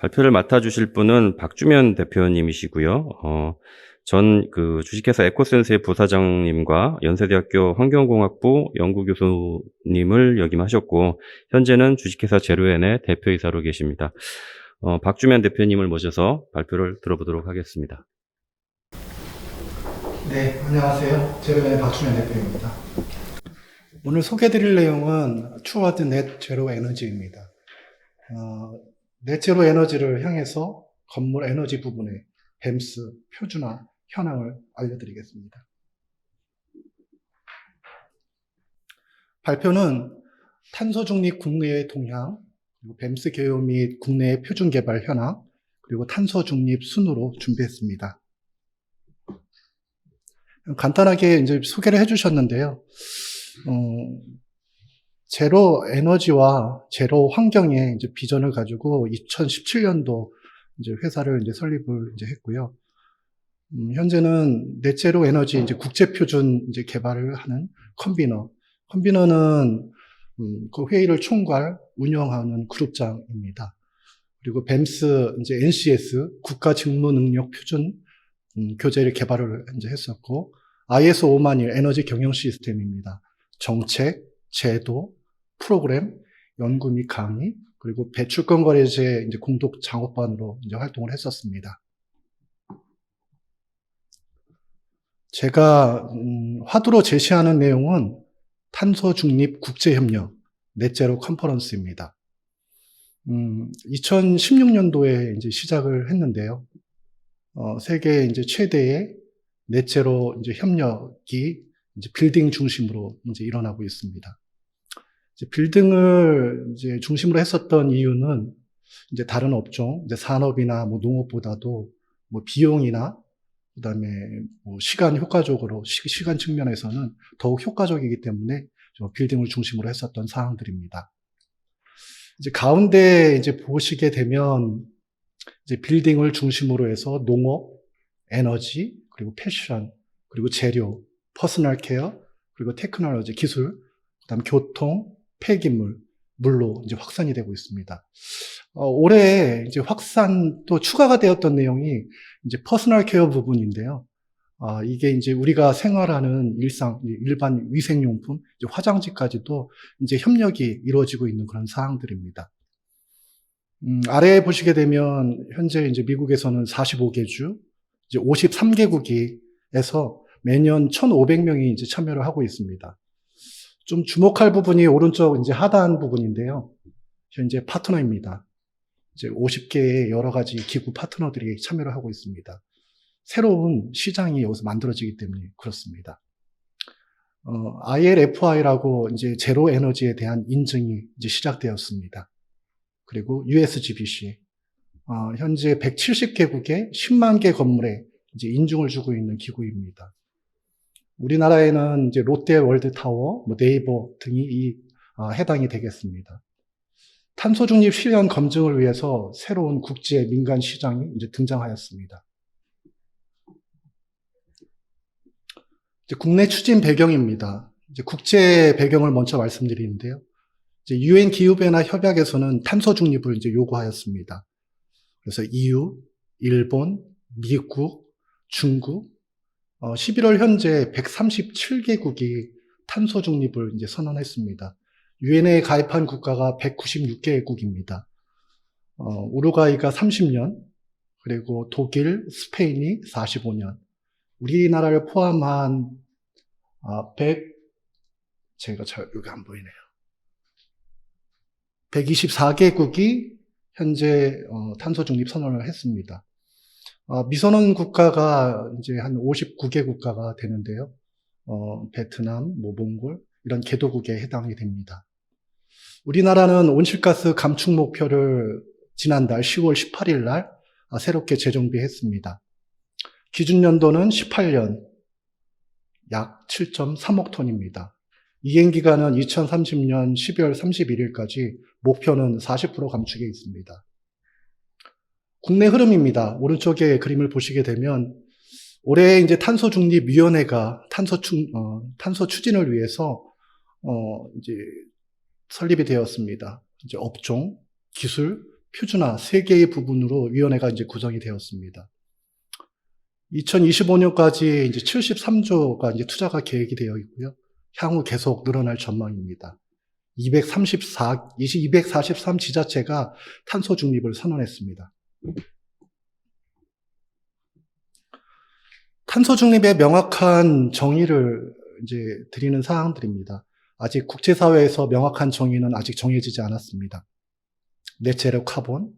발표를 맡아주실 분은 박주면 대표님이시고요. 전 주식회사 에코센스의 부사장님과 연세대학교 환경공학부 연구교수님을 역임하셨고, 현재는 주식회사 제로엔의 대표이사로 계십니다. 박주면 대표님을 모셔서 발표를 들어보도록 하겠습니다. 네, 안녕하세요. 제로엔의 박주면 대표입니다. 오늘 소개해드릴 내용은 Toward Net Zero Energy입니다. 넷제로 에너지를 향해서 건물 에너지 부분의 뱀스, 표준화, 현황을 알려드리겠습니다. 발표는 탄소 중립 국내의 동향, 그리고 뱀스 개요 및 국내의 표준 개발 현황, 그리고 탄소 중립 순으로 준비했습니다. 간단하게 이제 소개를 해주셨는데요. 제로 에너지와 제로 환경의 이제 비전을 가지고 2017년도 이제 회사를 이제 설립을 이제 했고요. 현재는 넷제로 에너지 이제 국제 표준 이제 개발을 하는 컨비너는 그 회의를 총괄 운영하는 그룹장입니다. 그리고 뱀스 이제 NCS 국가 직무 능력 표준 교재를 개발을 이제 했었고, ISO 50001 에너지 경영 시스템입니다. 정책, 제도, 프로그램, 연구 및 강의, 그리고 배출권 거래제 이제 공동 작업반으로 이제 활동을 했었습니다. 제가 화두로 제시하는 내용은 탄소 중립 국제 협력 넷제로 컨퍼런스입니다. 2016년도에 이제 시작을 했는데요. 세계 이제 최대의 넷제로 이제 협력이 이제 빌딩 중심으로 이제 일어나고 있습니다. 이제 빌딩을 이제 중심으로 했었던 이유는 이제 다른 업종, 이제 산업이나 뭐 농업보다도 뭐 비용이나 그다음에 뭐 시간 효과적으로 시간 측면에서는 더욱 효과적이기 때문에 빌딩을 중심으로 했었던 사항들입니다. 이제 가운데 이제 보시게 되면 이제 빌딩을 중심으로 해서 농업, 에너지, 그리고 패션, 그리고 재료, 퍼스널 케어, 그리고 테크놀로지, 기술, 그다음 교통, 폐기물, 물로 이제 확산이 되고 있습니다. 올해 이제 확산 또 추가가 되었던 내용이 이제 퍼스널 케어 부분인데요. 이게 이제 우리가 생활하는 일반 위생용품, 이제 화장지까지도 이제 협력이 이루어지고 있는 그런 사항들입니다. 아래에 보시게 되면 현재 이제 미국에서는 45개 주, 이제 53개국에서 매년 1,500명이 이제 참여를 하고 있습니다. 좀 주목할 부분이 오른쪽 이제 하단 부분인데요. 현재 파트너입니다. 이제 50개의 여러 가지 기구 파트너들이 참여를 하고 있습니다. 새로운 시장이 여기서 만들어지기 때문에 그렇습니다. ILFI라고 이제 제로 에너지에 대한 인증이 이제 시작되었습니다. 그리고 USGBC, 현재 170개국의 10만 개 건물에 이제 인증을 주고 있는 기구입니다. 우리나라에는 이제 롯데 월드타워, 뭐 네이버 등이 해당이 되겠습니다. 탄소 중립 실현 검증을 위해서 새로운 국제 민간 시장이 이제 등장하였습니다. 이제 국내 추진 배경입니다. 이제 국제 배경을 먼저 말씀드리는데요. 이제 UN 기후변화 협약에서는 탄소 중립을 이제 요구하였습니다. 그래서 EU, 일본, 미국, 중국, 11월 현재 137개국이 탄소 중립을 이제 선언했습니다. 유엔에 가입한 국가가 196개국입니다. 우루과이가 30년, 그리고 독일, 스페인이 45년, 우리나라를 포함한 제가 여기 안 보이네요. 124개국이 현재 탄소 중립 선언을 했습니다. 미선언 국가가 이제 한 59개 국가가 되는데요. 베트남, 몽골 이런 개도국에 해당이 됩니다. 우리나라는 온실가스 감축 목표를 지난달 10월 18일 날 새롭게 재정비했습니다. 기준 연도는 18년, 약 7.3억 톤입니다. 이행 기간은 2030년 12월 31일까지, 목표는 40% 감축에 있습니다. 국내 흐름입니다. 오른쪽에 그림을 보시게 되면 올해 이제 탄소중립위원회가 탄소 추진을 위해서 이제 설립이 되었습니다. 이제 업종, 기술, 표준화 3개의 부분으로 위원회가 이제 구성이 되었습니다. 2025년까지 이제 73조가 이제 투자가 계획이 되어 있고요. 향후 계속 늘어날 전망입니다. 243 지자체가 탄소 중립을 선언했습니다. 탄소 중립의 명확한 정의를 이제 드리는 사항들입니다. 아직 국제사회에서 명확한 정의는 아직 정해지지 않았습니다. 넷제로 카본,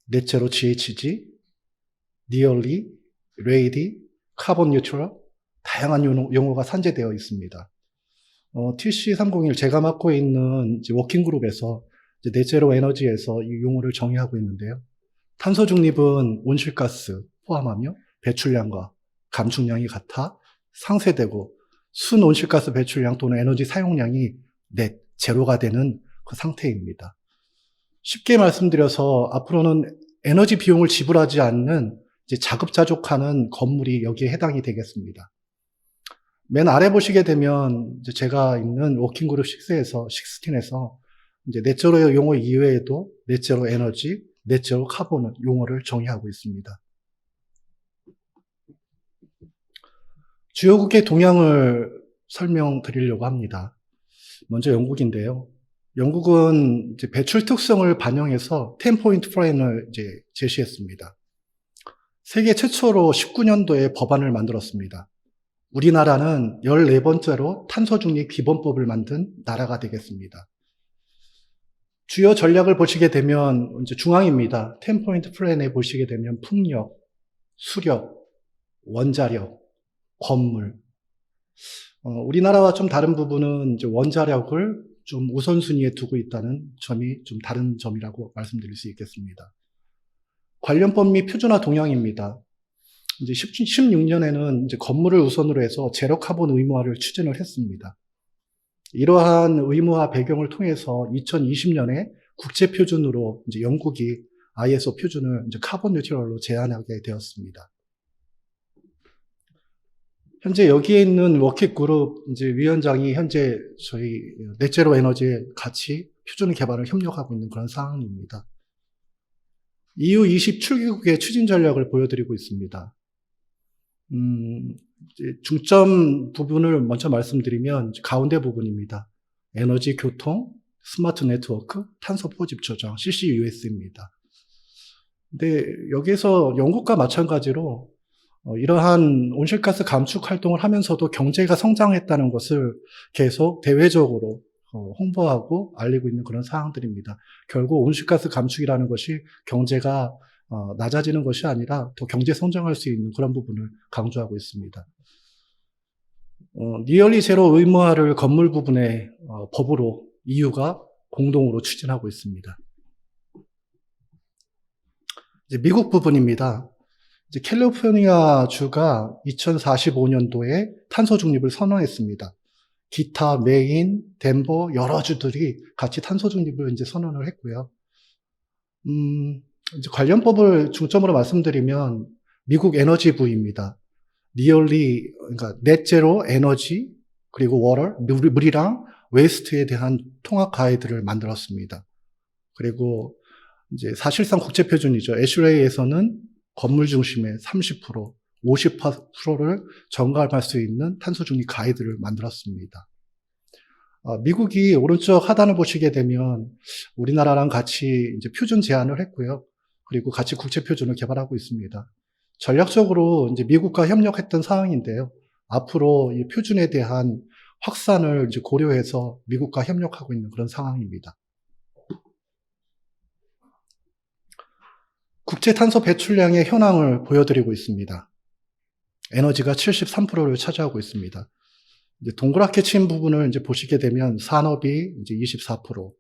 넷제로 GHG, nearly, ready, 카본 뉴트럴, 다양한 용어가 산재되어 있습니다. TC301 제가 맡고 있는 워킹그룹에서 넷제로 에너지에서 이 용어를 정의하고 있는데요. 탄소 중립은 온실가스 포함하며 배출량과 감축량이 같아 상쇄되고 순 온실가스 배출량 또는 에너지 사용량이 넷, 제로가 되는 그 상태입니다. 쉽게 말씀드려서 앞으로는 에너지 비용을 지불하지 않는 이제 자급자족하는 건물이 여기에 해당이 되겠습니다. 맨 아래 보시게 되면 이제 제가 있는 워킹그룹 16에서 이제 넷제로 용어 이외에도 넷제로 에너지, 넷제로 카본 용어를 정의하고 있습니다. 주요국의 동향을 설명드리려고 합니다. 먼저 영국인데요. 영국은 이제 배출 특성을 반영해서 10포인트 플랜을 이제 제시했습니다. 세계 최초로 19년도에 법안을 만들었습니다. 우리나라는 14번째로 탄소 중립 기본법을 만든 나라가 되겠습니다. 주요 전략을 보시게 되면 이제 중앙입니다. 10포인트 플랜에 보시게 되면 풍력, 수력, 원자력, 건물. 우리나라와 좀 다른 부분은 이제 원자력을 좀 우선순위에 두고 있다는 점이 좀 다른 점이라고 말씀드릴 수 있겠습니다. 관련법 및 표준화 동향입니다. 이제 16년에는 이제 건물을 우선으로 해서 제로 카본 의무화를 추진을 했습니다. 이러한 의무화 배경을 통해서 2020년에 국제 표준으로 이제 영국이 ISO 표준을 이제 카본 뉴트럴로 제안하게 되었습니다. 현재 여기에 있는 워킹그룹 이제 위원장이 현재 저희 넷제로 에너지에 같이 표준 개발을 협력하고 있는 그런 상황입니다. EU 27개국의 추진 전략을 보여드리고 있습니다. 중점 부분을 먼저 말씀드리면 가운데 부분입니다. 에너지, 교통, 스마트 네트워크, 탄소 포집 조정, CCUS입니다. 근데 여기에서 영국과 마찬가지로 이러한 온실가스 감축 활동을 하면서도 경제가 성장했다는 것을 계속 대외적으로 홍보하고 알리고 있는 그런 사항들입니다. 결국 온실가스 감축이라는 것이 경제가 낮아지는 것이 아니라 더 경제 성장할 수 있는 그런 부분을 강조하고 있습니다. 니얼리 제로 의무화를 건물 부분에 법으로 EU가 공동으로 추진하고 있습니다. 이제 미국 부분입니다. 이제 캘리포니아 주가 2045년도에 탄소 중립을 선언했습니다. 기타, 메인, 덴버 여러 주들이 같이 탄소 중립을 이제 선언을 했고요. 이제 관련법을 중점으로 말씀드리면 미국 에너지부입니다. 니얼리 그러니까 넷제로 에너지 그리고 워터 물이랑 웨이스트에 대한 통합 가이드를 만들었습니다. 그리고 이제 사실상 국제 표준이죠. 애슐레이에서는 건물 중심의 30%, 50%를 전가할 수 있는 탄소 중립 가이드를 만들었습니다. 미국이 오른쪽 하단을 보시게 되면 우리나라랑 같이 이제 표준 제안을 했고요. 그리고 같이 국제 표준을 개발하고 있습니다. 전략적으로 이제 미국과 협력했던 상황인데요. 앞으로 이 표준에 대한 확산을 이제 고려해서 미국과 협력하고 있는 그런 상황입니다. 국제 탄소 배출량의 현황을 보여드리고 있습니다. 에너지가 73%를 차지하고 있습니다. 이제 동그랗게 친 부분을 이제 보시게 되면 산업이 이제 24%,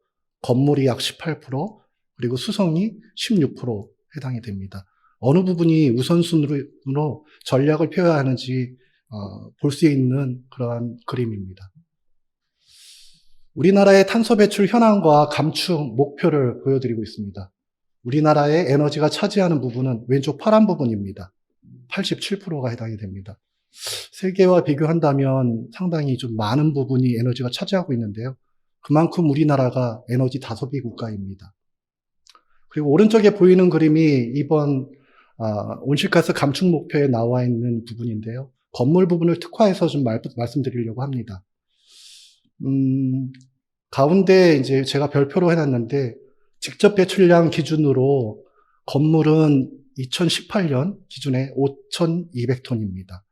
건물이 약 18%, 그리고 수성이 16% 해당이 됩니다. 어느 부분이 우선순위로 전략을 펴야 하는지 볼 수 있는 그러한 그림입니다. 우리나라의 탄소 배출 현황과 감축 목표를 보여드리고 있습니다. 우리나라의 에너지가 차지하는 부분은 왼쪽 파란 부분입니다. 87%가 해당이 됩니다. 세계와 비교한다면 상당히 좀 많은 부분이 에너지가 차지하고 있는데요. 그만큼 우리나라가 에너지 다소비 국가입니다. 그리고 오른쪽에 보이는 그림이 이번 온실가스 감축 목표에 나와 있는 부분인데요. 건물 부분을 특화해서 좀 말씀드리려고 합니다. 가운데 이제 제가 별표로 해놨는데, 직접 배출량 기준으로 건물은 2018년 기준에 5,200톤입니다.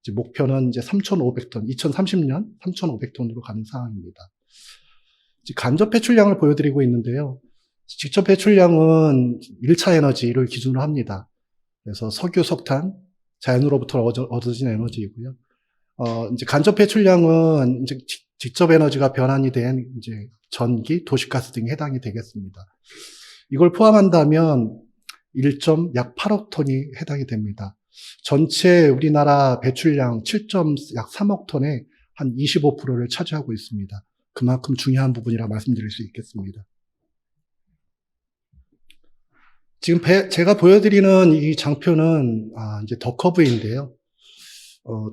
이제 목표는 이제 3,500톤, 2030년 3,500톤으로 가는 상황입니다. 이제 간접 배출량을 보여드리고 있는데요. 직접 배출량은 1차 에너지를 기준으로 합니다. 그래서 석유, 석탄, 자연으로부터 얻어진 에너지이고요. 이제 간접 배출량은 이제 직접 에너지가 변환이 된 이제 전기, 도시가스 등에 해당이 되겠습니다. 이걸 포함한다면 약 8억 톤이 해당이 됩니다. 전체 우리나라 배출량 약 3억 톤의 한 25%를 차지하고 있습니다. 그만큼 중요한 부분이라 말씀드릴 수 있겠습니다. 지금 제가 보여드리는 이 장표는 이제 더 커브인데요.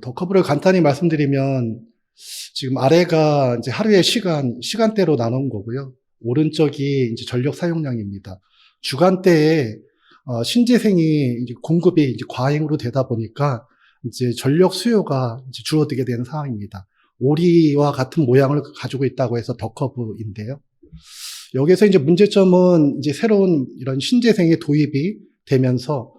더 커브를 간단히 말씀드리면 지금 아래가 이제 하루의 시간대로 나눈 거고요. 오른쪽이 이제 전력 사용량입니다. 주간대에 신재생이 이제 공급이 이제 과잉으로 되다 보니까 이제 전력 수요가 이제 줄어들게 되는 상황입니다. 오리와 같은 모양을 가지고 있다고 해서 더 커브인데요. 여기서 이제 문제점은 이제 새로운 이런 신재생의 도입이 되면서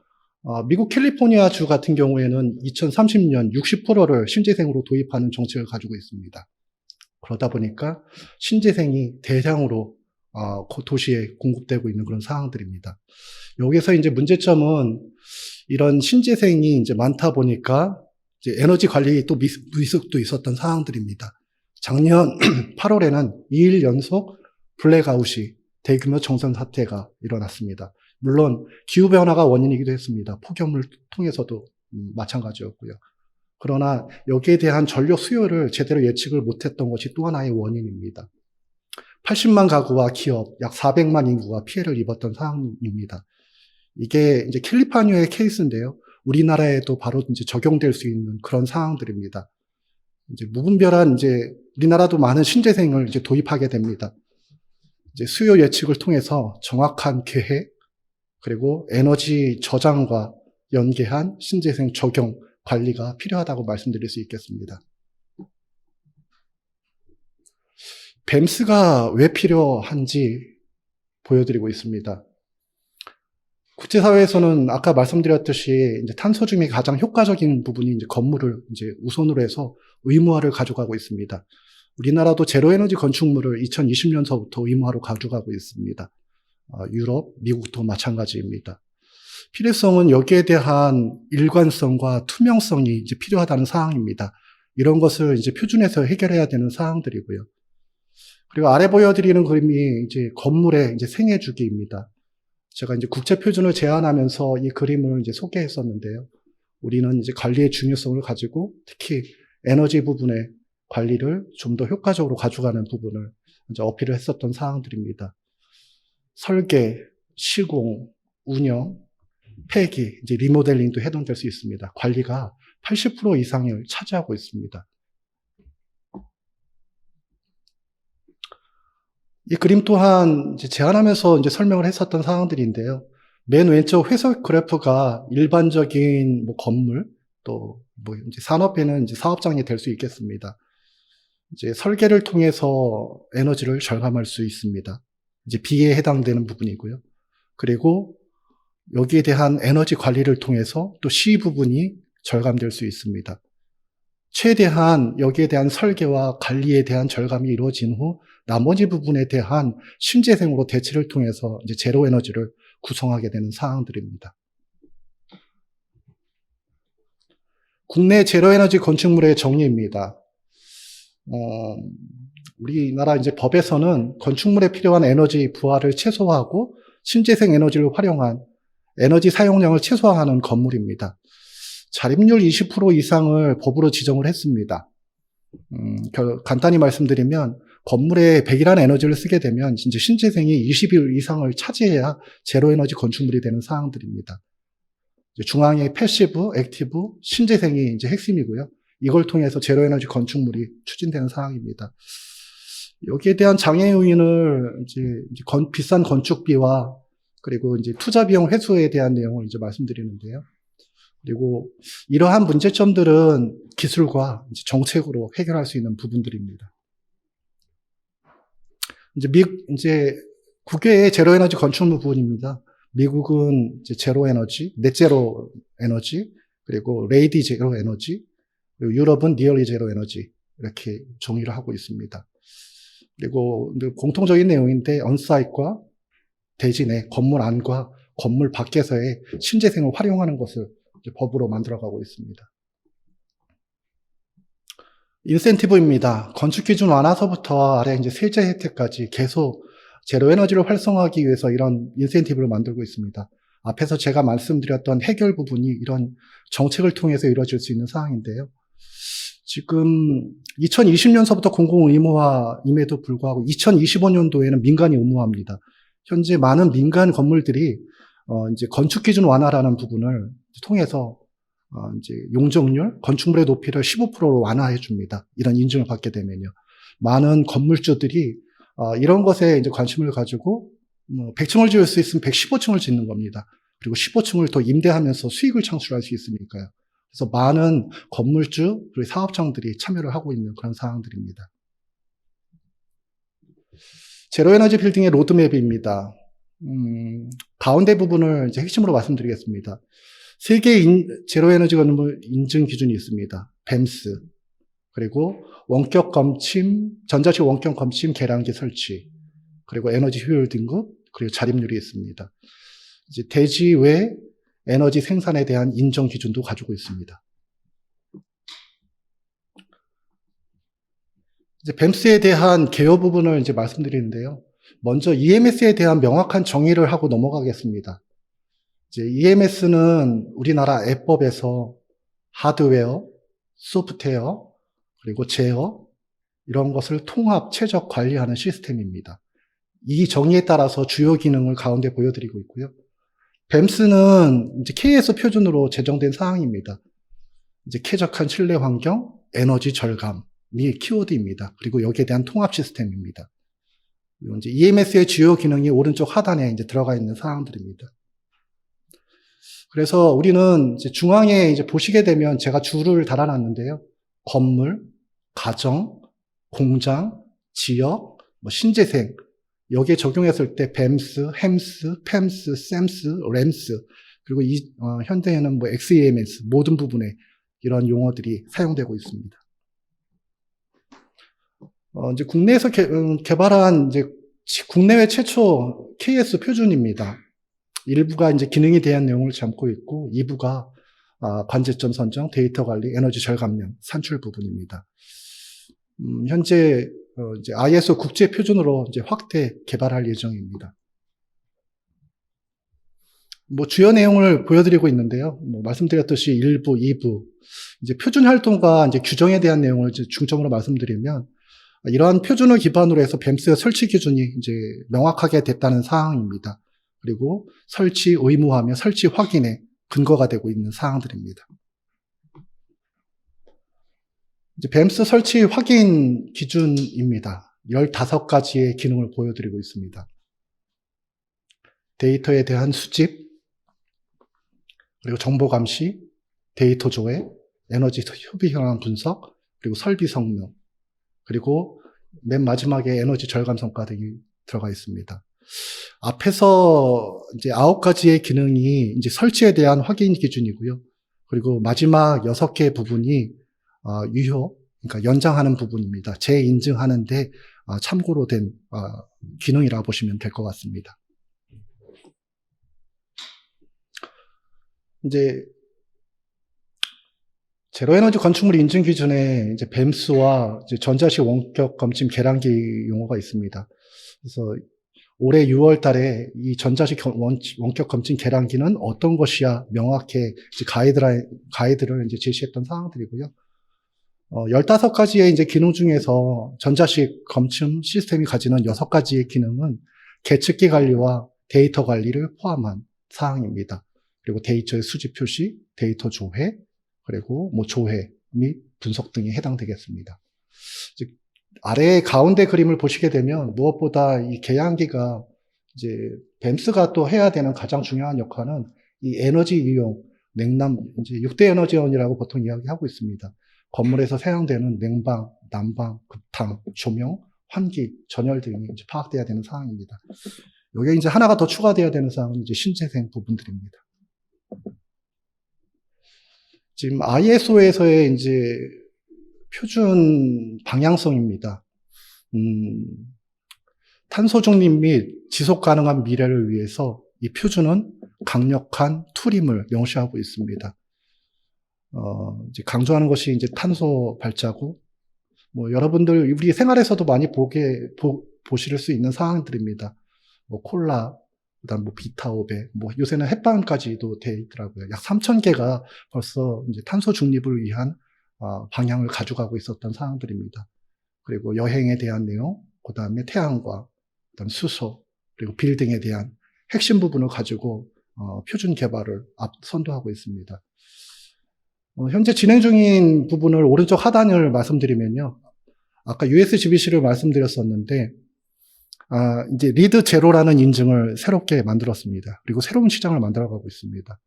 미국 캘리포니아주 같은 경우에는 2030년 60%를 신재생으로 도입하는 정책을 가지고 있습니다. 그러다 보니까 신재생이 대량으로 도시에 공급되고 있는 그런 상황들입니다. 여기서 이제 문제점은 이런 신재생이 이제 많다 보니까 이제 에너지 관리 또 미숙도 있었던 상황들입니다. 작년 8월에는 2일 연속 블랙아웃이 대규모 정선 사태가 일어났습니다. 물론 기후변화가 원인이기도 했습니다. 폭염을 통해서도 마찬가지였고요. 그러나 여기에 대한 전력 수요를 제대로 예측을 못했던 것이 또 하나의 원인입니다. 80만 가구와 기업, 약 400만 인구가 피해를 입었던 상황입니다. 이게 이제 캘리포니아의 케이스인데요. 우리나라에도 바로 이제 적용될 수 있는 그런 상황들입니다. 이제 무분별한 이제 우리나라도 많은 신재생을 이제 도입하게 됩니다. 이제 수요 예측을 통해서 정확한 계획, 그리고 에너지 저장과 연계한 신재생 적용 관리가 필요하다고 말씀드릴 수 있겠습니다. 뱀스가 왜 필요한지 보여드리고 있습니다. 국제사회에서는 아까 말씀드렸듯이 이제 탄소 중에 가장 효과적인 부분이 이제 건물을 이제 우선으로 해서 의무화를 가져가고 있습니다. 우리나라도 제로에너지 건축물을 2020년서부터 의무화로 가져가고 있습니다. 유럽, 미국도 마찬가지입니다. 필요성은 여기에 대한 일관성과 투명성이 이제 필요하다는 사항입니다. 이런 것을 이제 표준에서 해결해야 되는 사항들이고요. 그리고 아래 보여드리는 그림이 이제 건물의 이제 생애 주기입니다. 제가 이제 국제 표준을 제안하면서 이 그림을 이제 소개했었는데요. 우리는 이제 관리의 중요성을 가지고 특히 에너지 부분의 관리를 좀 더 효과적으로 가져가는 부분을 이제 어필을 했었던 사항들입니다. 설계, 시공, 운영, 폐기, 이제 리모델링도 해당될 수 있습니다. 관리가 80% 이상을 차지하고 있습니다. 이 그림 또한 이제 제안하면서 이제 설명을 했었던 사항들인데요. 맨 왼쪽 회색 그래프가 일반적인 뭐 건물, 또 뭐 이제 산업에는 이제 사업장이 될 수 있겠습니다. 이제 설계를 통해서 에너지를 절감할 수 있습니다. 이제 B에 해당되는 부분이고요. 그리고 여기에 대한 에너지 관리를 통해서 또 C 부분이 절감될 수 있습니다. 최대한 여기에 대한 설계와 관리에 대한 절감이 이루어진 후 나머지 부분에 대한 신재생으로 대체를 통해서 이제 제로 에너지를 구성하게 되는 사항들입니다. 국내 제로 에너지 건축물의 정의입니다. 우리나라 이제 법에서는 건축물에 필요한 에너지 부하를 최소화하고 신재생 에너지를 활용한 에너지 사용량을 최소화하는 건물입니다. 자립률 20% 이상을 법으로 지정을 했습니다. 간단히 말씀드리면 건물에 100이라는 에너지를 쓰게 되면 이제 신재생이 20일 이상을 차지해야 제로 에너지 건축물이 되는 사항들입니다. 중앙에 패시브, 액티브, 신재생이 이제 핵심이고요. 이걸 통해서 제로 에너지 건축물이 추진되는 사항입니다. 여기에 대한 장애 요인을 이제 비싼 건축비와 그리고 이제 투자 비용 회수에 대한 내용을 이제 말씀드리는데요. 그리고 이러한 문제점들은 기술과 이제 정책으로 해결할 수 있는 부분들입니다. 이제 국외의 제로 에너지 건축물 부분입니다. 미국은 이제 제로 에너지, 넷 제로 에너지, 그리고 레이디 제로 에너지, 그리고 유럽은 니얼리 제로 에너지 이렇게 정의를 하고 있습니다. 그리고 공통적인 내용인데 언사이트과 대지 내 건물 안과 건물 밖에서의 신재생을 활용하는 것을 법으로 만들어가고 있습니다. 인센티브입니다. 건축 기준 완화서부터 아래 이제 세제 혜택까지 계속 제로 에너지를 활성화하기 위해서 이런 인센티브를 만들고 있습니다. 앞에서 제가 말씀드렸던 해결 부분이 이런 정책을 통해서 이루어질 수 있는 사항인데요. 지금 2020년서부터 공공 의무화임에도 불구하고 2025년도에는 민간이 의무화입니다. 현재 많은 민간 건물들이 이제 건축 기준 완화라는 부분을 통해서 이제 용적률, 건축물의 높이를 15%로 완화해 줍니다. 이런 인증을 받게 되면요. 많은 건물주들이 이런 것에 이제 관심을 가지고 100층을 지을 수 있으면 115층을 짓는 겁니다. 그리고 15층을 더 임대하면서 수익을 창출할 수 있으니까요. 그래서 많은 건물주 그리고 사업장들이 참여를 하고 있는 그런 상황들입니다. 제로에너지 빌딩의 로드맵입니다. 가운데 부분을 이제 핵심으로 말씀드리겠습니다. 세 개의 제로에너지 건물 인증 기준이 있습니다. 뱀스, 그리고 원격 검침, 전자식 원격 검침 계량기 설치, 그리고 에너지 효율 등급, 그리고 자립률이 있습니다. 이제 대지 외 에너지 생산에 대한 인정 기준도 가지고 있습니다. 이제 뱀스에 대한 개요 부분을 이제 말씀드리는데요. 먼저 EMS에 대한 명확한 정의를 하고 넘어가겠습니다. 이제 EMS는 우리나라 애법에서 하드웨어, 소프트웨어, 그리고 제어, 이런 것을 통합, 최적 관리하는 시스템입니다. 이 정의에 따라서 주요 기능을 가운데 보여드리고 있고요. 뱀스는 이제 KS 표준으로 제정된 사항입니다. 이제 쾌적한 실내 환경, 에너지 절감이 키워드입니다. 그리고 여기에 대한 통합 시스템입니다. 그리고 이제 EMS의 주요 기능이 오른쪽 하단에 이제 들어가 있는 사항들입니다. 그래서 우리는 이제 중앙에 이제 보시게 되면 제가 줄을 달아놨는데요. 건물, 가정, 공장, 지역, 신재생, 여기에 적용했을 때 뱀스, 햄스, 팸스, 샘스, 램스, 그리고 현대에는 XEMS 모든 부분에 이런 용어들이 사용되고 있습니다. 이제 국내에서 개발한 이제 국내외 최초 KS 표준입니다. 일부가 이제 기능에 대한 내용을 담고 있고, 이부가 관제점 선정, 데이터 관리, 에너지 절감량, 산출 부분입니다. 현재 이제 ISO 국제 표준으로 이제 확대 개발할 예정입니다. 주요 내용을 보여드리고 있는데요. 말씀드렸듯이 1부, 2부, 이제 표준 활동과 이제 규정에 대한 내용을 이제 중점으로 말씀드리면, 이러한 표준을 기반으로 해서 뱀스 설치 기준이 이제 명확하게 됐다는 사항입니다. 그리고 설치 의무화며 설치 확인에 근거가 되고 있는 사항들입니다. 이제 뱀스 설치 확인 기준입니다. 15가지의 기능을 보여드리고 있습니다. 데이터에 대한 수집, 그리고 정보 감시, 데이터 조회, 에너지 효비 현황 분석, 그리고 설비 성능, 그리고 맨 마지막에 에너지 절감 성과 등이 들어가 있습니다. 앞에서 이제 9가지의 기능이 이제 설치에 대한 확인 기준이고요. 그리고 마지막 6개 부분이 유효, 그러니까 연장하는 부분입니다. 재인증하는데 참고로 된 기능이라고 보시면 될 것 같습니다. 이제 제로에너지 건축물 인증 기준에 이제 뱀스와 이제 전자식 원격 검침 계량기 용어가 있습니다. 그래서 올해 6월 달에 이 전자식 원격 검침 계량기는 어떤 것이야 명확히 이제 가이드를 이제 제시했던 사항들이고요. 15가지의 이제 기능 중에서 전자식 검침 시스템이 가지는 6가지의 기능은 계측기 관리와 데이터 관리를 포함한 사항입니다. 그리고 데이터의 수집 표시, 데이터 조회, 그리고 조회 및 분석 등이 해당되겠습니다. 아래 가운데 그림을 보시게 되면 무엇보다 이 계량기가 이제 뱀스가 또 해야 되는 가장 중요한 역할은 이 에너지 이용, 냉남, 이제 6대 에너지원이라고 보통 이야기하고 있습니다. 건물에서 사용되는 냉방, 난방, 급탕, 조명, 환기, 전열 등이 이제 파악돼야 되는 사항입니다. 여기에 이제 하나가 더 추가돼야 되는 사항은 이제 신재생 부분들입니다. 지금 ISO에서의 이제 표준 방향성입니다. 탄소 중립 및 지속 가능한 미래를 위해서 이 표준은 강력한 툴임을 명시하고 있습니다. 이제 강조하는 것이 이제 탄소 발자국, 여러분들 우리 생활에서도 많이 보실 수 있는 사항들입니다. 콜라, 그다음 비타500, 요새는 햇반까지도 돼 있더라고요. 약 3,000개가 벌써 이제 탄소 중립을 위한 방향을 가져가고 있었던 사항들입니다. 그리고 여행에 대한 내용, 그다음에 태양광, 그다음 수소, 그리고 빌딩에 대한 핵심 부분을 가지고 표준 개발을 선도하고 있습니다. 현재 진행 중인 부분을 오른쪽 하단을 말씀드리면요. 아까 USGBC를 말씀드렸었는데, 이제 리드 제로라는 인증을 새롭게 만들었습니다. 그리고 새로운 시장을 만들어가고 있습니다.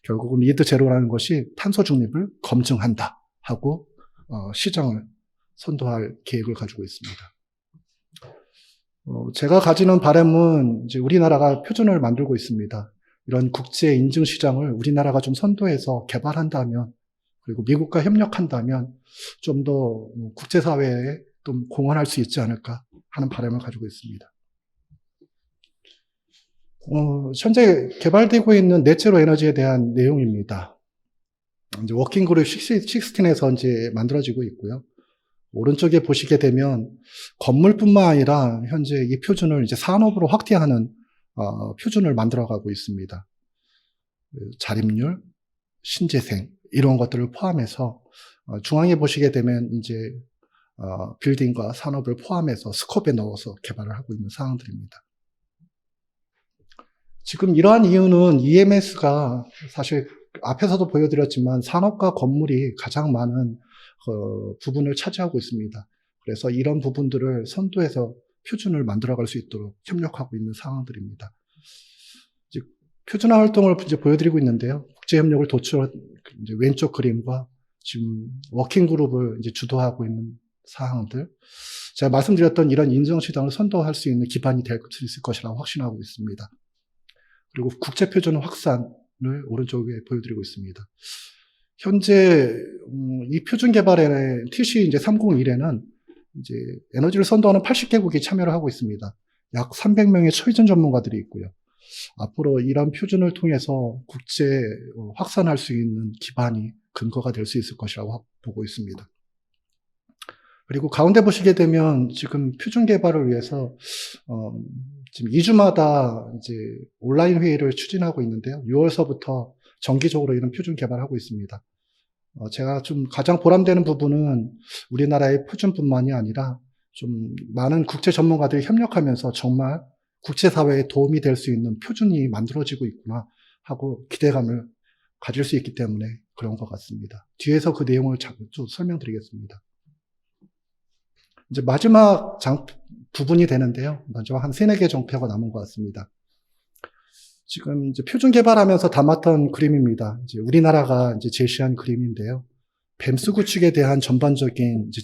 결국은 리드 제로라는 것이 탄소 중립을 검증한다 하고 시장을 선도할 계획을 가지고 있습니다. 제가 가지는 바람은 이제 우리나라가 표준을 만들고 있습니다. 이런 국제 인증 시장을 우리나라가 좀 선도해서 개발한다면, 그리고 미국과 협력한다면 좀 더 국제사회에 좀 공헌할 수 있지 않을까 하는 바람을 가지고 있습니다. 현재 개발되고 있는 넷제로 에너지에 대한 내용입니다. 이제 워킹그룹 16에서 이제 만들어지고 있고요. 오른쪽에 보시게 되면 건물뿐만 아니라 현재 이 표준을 이제 산업으로 확대하는 표준을 만들어가고 있습니다. 자립률, 신재생 이런 것들을 포함해서 중앙에 보시게 되면 이제 빌딩과 산업을 포함해서 스코프에 넣어서 개발을 하고 있는 사항들입니다. 지금 이러한 이유는 EMS가 사실 앞에서도 보여드렸지만 산업과 건물이 가장 많은 부분을 차지하고 있습니다. 그래서 이런 부분들을 선도해서 표준을 만들어갈 수 있도록 협력하고 있는 상황들입니다. 이제 표준화 활동을 이제 보여드리고 있는데요. 국제협력을 도출한 이제 왼쪽 그림과 지금 워킹그룹을 이제 주도하고 있는 사항들. 제가 말씀드렸던 이런 인정시장을 선도할 수 있는 기반이 될 수 있을 것이라고 확신하고 있습니다. 그리고 국제표준 확산을 오른쪽에 보여드리고 있습니다. 현재 이 표준 개발에 TC 이제 301에는 이제 에너지를 선도하는 80개국이 참여를 하고 있습니다. 약 300명의 초이전 전문가들이 있고요. 앞으로 이런 표준을 통해서 국제 확산할 수 있는 기반이 근거가 될 수 있을 것이라고 보고 있습니다. 그리고 가운데 보시게 되면 지금 표준 개발을 위해서 지금 2주마다 이제 온라인 회의를 추진하고 있는데요. 6월서부터 정기적으로 이런 표준 개발하고 있습니다. 제가 좀 가장 보람되는 부분은 우리나라의 표준뿐만이 아니라 좀 많은 국제 전문가들이 협력하면서 정말 국제사회에 도움이 될 수 있는 표준이 만들어지고 있구나 하고 기대감을 가질 수 있기 때문에 그런 것 같습니다. 뒤에서 그 내용을 좀 설명드리겠습니다. 이제 마지막 부분이 되는데요. 먼저 한 3-4개 정표가 남은 것 같습니다. 지금 이제 표준 개발하면서 담았던 그림입니다. 이제 우리나라가 이제 제시한 그림인데요. 뱀스 구축에 대한 전반적인 이제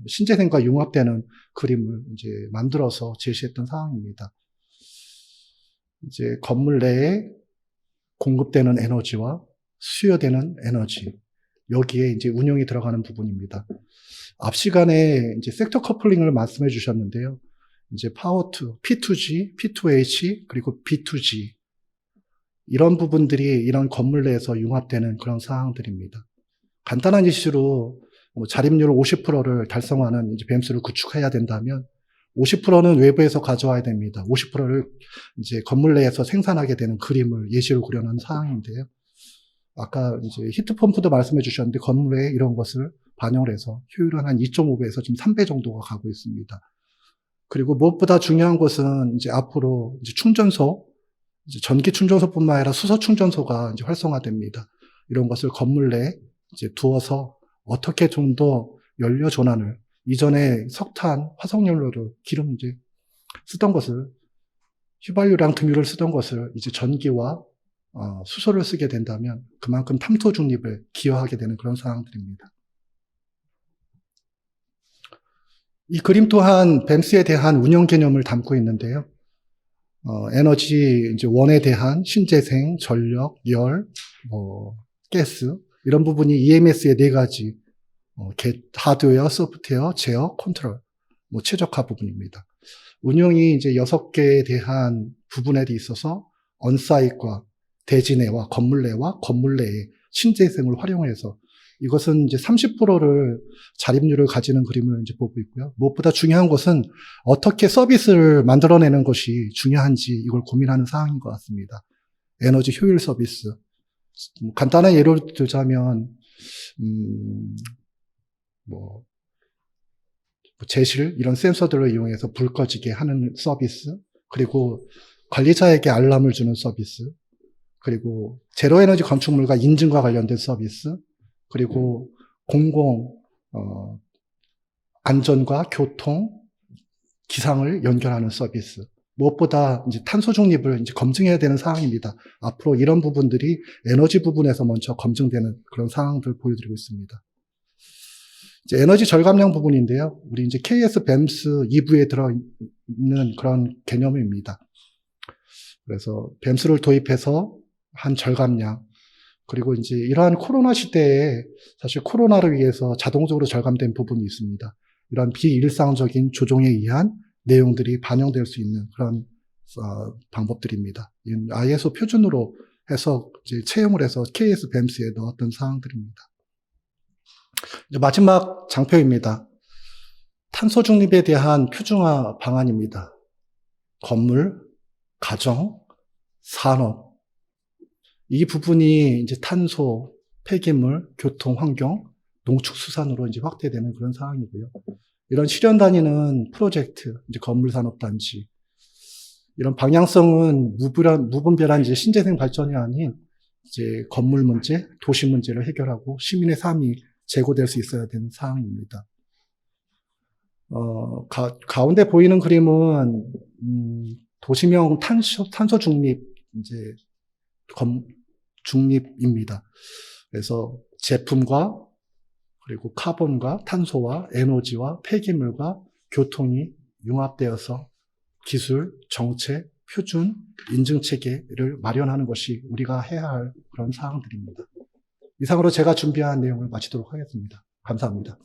신재생과 융합되는 그림을 이제 만들어서 제시했던 상황입니다. 이제 건물 내에 공급되는 에너지와 수요되는 에너지, 여기에 이제 운용이 들어가는 부분입니다. 앞 시간에 이제 섹터 커플링을 말씀해 주셨는데요. 이제 파워2, P2G, P2H, 그리고 B2G. 이런 부분들이 이런 건물 내에서 융합되는 그런 사항들입니다. 간단한 이슈로 자립률 50%를 달성하는 이제 뱀스를 구축해야 된다면 50%는 외부에서 가져와야 됩니다. 50%를 이제 건물 내에서 생산하게 되는 그림을 예시로 그려놓은 사항인데요. 아까 이제 히트펌프도 말씀해 주셨는데 건물에 이런 것을 반영을 해서 효율은 한 2.5배에서 지금 3배 정도가 가고 있습니다. 그리고 무엇보다 중요한 것은 이제 앞으로 이제 충전소, 이제 전기 충전소뿐만 아니라 수소 충전소가 이제 활성화됩니다. 이런 것을 건물 내에 이제 두어서 어떻게 좀 더 연료 전환을 이전에 석탄, 화석연료로 기름 이제 쓰던 것을 휘발유랑 등유를 쓰던 것을 이제 전기와 수소를 쓰게 된다면 그만큼 탄소 중립을 기여하게 되는 그런 상황들입니다. 이 그림 또한 뱀스에 대한 운영 개념을 담고 있는데요. 에너지 이제 원에 대한 신재생, 전력, 열, 가스 이런 부분이 EMS의 네 가지 하드웨어, 소프트웨어, 제어, 컨트롤, 최적화 부분입니다. 운영이 이제 6개에 대한 부분에 있어서 언사이트과 대지 내와 건물 내와 건물 내의 신재생을 활용해서 이것은 이제 30%를 자립률을 가지는 그림을 이제 보고 있고요. 무엇보다 중요한 것은 어떻게 서비스를 만들어내는 것이 중요한지 이걸 고민하는 사항인 것 같습니다. 에너지 효율 서비스. 간단한 예를 들자면, 제실, 이런 센서들을 이용해서 불 꺼지게 하는 서비스, 그리고 관리자에게 알람을 주는 서비스, 그리고 제로에너지 건축물과 인증과 관련된 서비스, 그리고 공공 안전과 교통, 기상을 연결하는 서비스. 무엇보다 이제 탄소 중립을 이제 검증해야 되는 상황입니다. 앞으로 이런 부분들이 에너지 부분에서 먼저 검증되는 그런 상황들을 보여드리고 있습니다. 이제 에너지 절감량 부분인데요. 우리 이제 KS 뱀스 2부에 들어있는 그런 개념입니다. 그래서 뱀스를 도입해서 한 절감량, 그리고 이제 이러한 코로나 시대에 사실 코로나를 위해서 자동적으로 절감된 부분이 있습니다. 이런 비일상적인 조정에 의한 내용들이 반영될 수 있는 그런 방법들입니다. ISO 표준으로 해서 이제 채용을 해서 KS 뱀스에 넣었던 사항들입니다. 이제 마지막 장표입니다. 탄소 중립에 대한 표준화 방안입니다. 건물, 가정, 산업. 이 부분이 이제 탄소, 폐기물, 교통, 환경, 농축수산으로 이제 확대되는 그런 상황이고요. 이런 실현 단위는 프로젝트, 이제 건물 산업 단지. 이런 방향성은 무분별한 이제 신재생 발전이 아닌 이제 건물 문제, 도시 문제를 해결하고 시민의 삶이 제고될 수 있어야 되는 상황입니다. 가운데 보이는 그림은 도시명 탄소 중립 이제 중립입니다. 그래서 제품과 그리고 카본과 탄소와 에너지와 폐기물과 교통이 융합되어서 기술, 정책, 표준, 인증 체계를 마련하는 것이 우리가 해야 할 그런 사항들입니다. 이상으로 제가 준비한 내용을 마치도록 하겠습니다. 감사합니다.